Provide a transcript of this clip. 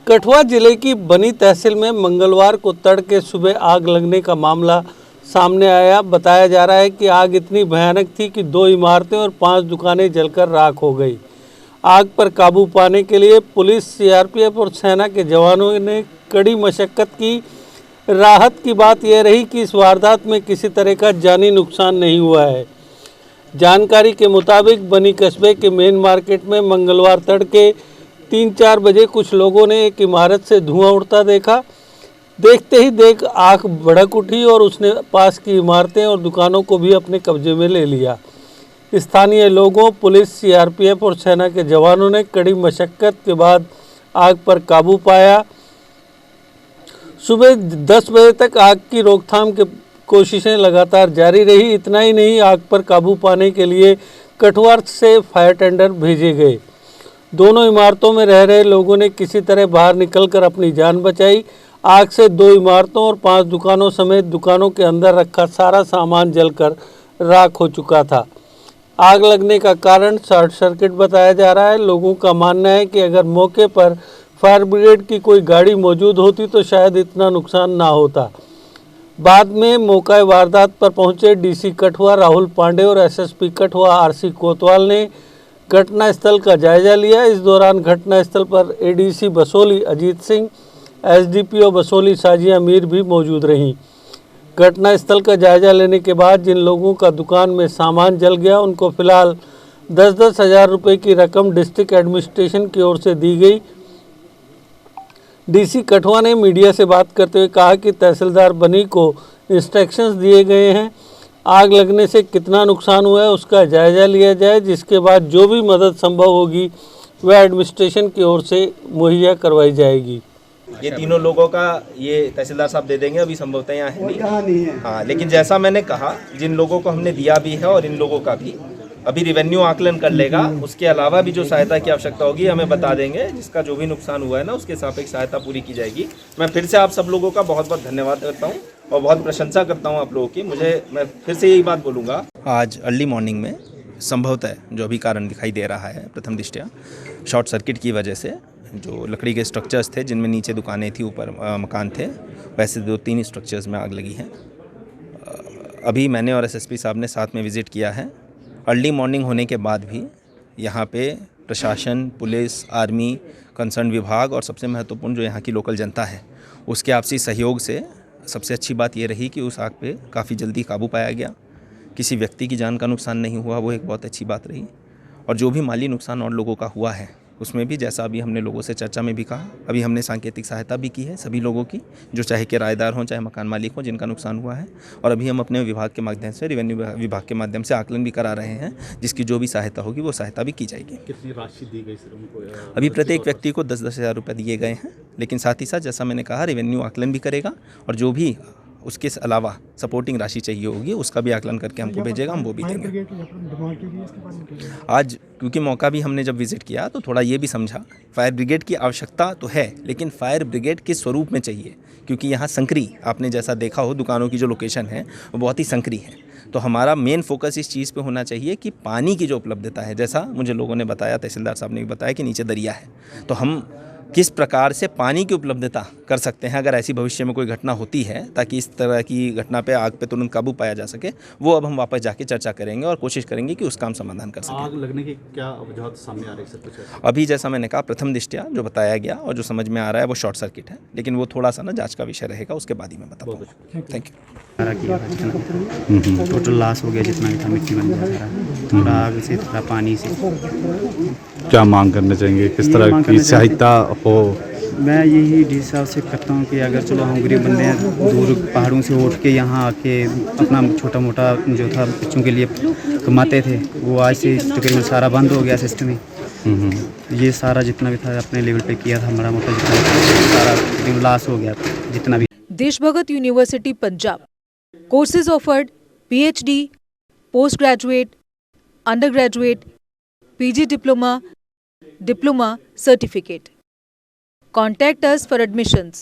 कठुआ जिले की बनी तहसील में मंगलवार को तड़के सुबह आग लगने का मामला सामने आया। बताया जा रहा है कि आग इतनी भयानक थी कि 2 इमारतें और 5 दुकानें जलकर राख हो गई। आग पर काबू पाने के लिए पुलिस, सीआरपीएफ और सेना के जवानों ने कड़ी मशक्कत की। राहत की बात यह रही कि इस वारदात में किसी तरह का जानी नुकसान नहीं हुआ है। जानकारी के मुताबिक बनी कस्बे के मेन मार्केट में मंगलवार तड़के 3-4 बजे कुछ लोगों ने एक इमारत से धुआं उड़ता देखा। देखते ही देख आग भड़क उठी और उसने पास की इमारतें और दुकानों को भी अपने कब्जे में ले लिया। स्थानीय लोगों, पुलिस, सीआरपीएफ और सेना के जवानों ने कड़ी मशक्कत के बाद आग पर काबू पाया। सुबह 10 बजे तक आग की रोकथाम की कोशिशें लगातार जारी रही। इतना ही नहीं, आग पर काबू पाने के लिए कठुआ से फायर टेंडर भेजे गए। दोनों इमारतों में रह रहे लोगों ने किसी तरह बाहर निकलकर अपनी जान बचाई। आग से 2 इमारतों और 5 दुकानों समेत दुकानों के अंदर रखा सारा सामान जलकर राख हो चुका था। आग लगने का कारण शॉर्ट सर्किट बताया जा रहा है। लोगों का मानना है कि अगर मौके पर फायर ब्रिगेड की कोई गाड़ी मौजूद होती तो शायद इतना नुकसान ना होता। बाद में मौका वारदात पर पहुंचे डीसी कठुआ राहुल पांडे और एसएसपी कठुआ आरसी कोतवाल ने घटनास्थल का जायजा लिया। इस दौरान घटनास्थल पर एडीसी बसोली अजीत सिंह, एसडीपीओ बसोली साजिया मीर भी मौजूद रहीं। घटनास्थल का जायजा लेने के बाद जिन लोगों का दुकान में सामान जल गया उनको फिलहाल 10-10 हज़ार रुपये की रकम डिस्ट्रिक्ट एडमिनिस्ट्रेशन की ओर से दी गई। डीसी कठुआ ने मीडिया से बात करते हुए कहा कि तहसीलदार बनी को इंस्ट्रक्शंस दिए गए हैं। आग लगने से कितना नुकसान हुआ है उसका जायजा लिया जाए, जिसके बाद जो भी मदद संभव होगी वह एडमिनिस्ट्रेशन की ओर से मुहैया करवाई जाएगी। ये तीनों लोगों का ये तहसीलदार साहब दे देंगे, अभी संभवतः यहाँ नहीं है। हाँ, लेकिन जैसा मैंने कहा, जिन लोगों को हमने दिया भी है और इन लोगों का भी अभी रेवेन्यू आकलन कर लेगा। उसके अलावा भी जो सहायता की आवश्यकता होगी हमें बता देंगे। जिसका जो भी नुकसान हुआ है ना, उसके सापेक्ष सहायता पूरी की जाएगी। मैं फिर से आप सब लोगों का बहुत बहुत धन्यवाद करता हूँ और बहुत प्रशंसा करता हूँ आप लोगों की। मैं फिर से यही बात बोलूँगा, आज अर्ली मॉर्निंग में संभवतः जो अभी कारण दिखाई दे रहा है प्रथम दृष्टया शॉर्ट सर्किट की वजह से जो लकड़ी के स्ट्रक्चर्स थे, जिनमें नीचे दुकानें थी, ऊपर मकान थे, वैसे 2-3 स्ट्रक्चर्स में आग लगी है। अभी मैंने और एसएसपी साहब ने साथ में विज़िट किया है। अर्ली मॉर्निंग होने के बाद भी यहाँ पे प्रशासन, पुलिस, आर्मी, कंसर्न विभाग और सबसे महत्वपूर्ण जो यहाँ की लोकल जनता है, उसके आपसी सहयोग से सबसे अच्छी बात ये रही कि उस आग पे काफ़ी जल्दी काबू पाया गया। किसी व्यक्ति की जान का नुकसान नहीं हुआ, वो एक बहुत अच्छी बात रही। और जो भी माली नुकसान और लोगों का हुआ है उसमें भी, जैसा अभी हमने लोगों से चर्चा में भी कहा, अभी हमने सांकेतिक सहायता भी की है सभी लोगों की, जो चाहे किराएदार हों चाहे मकान मालिक हों, जिनका नुकसान हुआ है। और अभी हम अपने विभाग के माध्यम से, रेवेन्यू विभाग के माध्यम से आकलन भी करा रहे हैं, जिसकी जो भी सहायता होगी वो सहायता भी की जाएगी। कितनी राशि दी गई सर उनको? अभी प्रत्येक व्यक्ति को 10-10 हज़ार रुपये दिए गए हैं, लेकिन साथ ही साथ जैसा मैंने कहा, रेवेन्यू आकलन भी करेगा और जो भी उसके अलावा सपोर्टिंग राशि चाहिए होगी उसका भी आकलन करके हमको भेजेगा, हम वो भी देंगे। आज क्योंकि मौका भी हमने जब विज़िट किया तो थोड़ा ये भी समझा, फायर ब्रिगेड की आवश्यकता तो है, लेकिन फायर ब्रिगेड किस स्वरूप में चाहिए, क्योंकि यहाँ संकरी, आपने जैसा देखा हो दुकानों की जो लोकेशन है वो बहुत ही संकरी है। तो हमारा मेन फोकस इस चीज़ पे होना चाहिए कि पानी की जो उपलब्धता है, जैसा मुझे लोगों ने बताया, तहसीलदार साहब ने भी बताया कि नीचे दरिया है, तो हम किस प्रकार से पानी की उपलब्धता कर सकते हैं अगर ऐसी भविष्य में कोई घटना होती है, ताकि इस तरह की घटना पे आग पे तुरंत काबू पाया जा सके। वो अब हम वापस जाके चर्चा करेंगे और कोशिश करेंगे कि उसका हम समाधान कर सकें। आग लगने की क्या वजह सामने आ रही है सर? कुछ अभी जैसा मैंने कहा, प्रथम दृष्टया जो बताया गया और जो समझ में आ रहा है वो शॉर्ट सर्किट है, लेकिन वो थोड़ा सा ना जाँच का विषय रहेगा, उसके बाद ही मैं बता पाऊँगा। Thank you. टोटल लॉस हो गया जितना भी था, मिट्टी बन गया सारा, थोड़ा आग से, थोड़ा पानी से। क्या मांग करना चाहेंगे, किस तरह की सहायता हो? मैं यही डी साहब से करता हूँ कि अगर चलो हम गरीब बंदे हैं, दूर पहाड़ों से उठ के यहाँ आके अपना छोटा मोटा जो था बच्चों के लिए कमाते थे, वो आज से तकरीबन सारा बंद हो गया सिस्टम ही। ये सारा जितना भी था अपने लेवल पे किया था, हमारा मोटा जितना सारा लॉस हो गया जितना भी। Deshbhagat university Punjab courses offered PhD, post graduate, under graduate, PG diploma, diploma certificate. Contact us for admissions.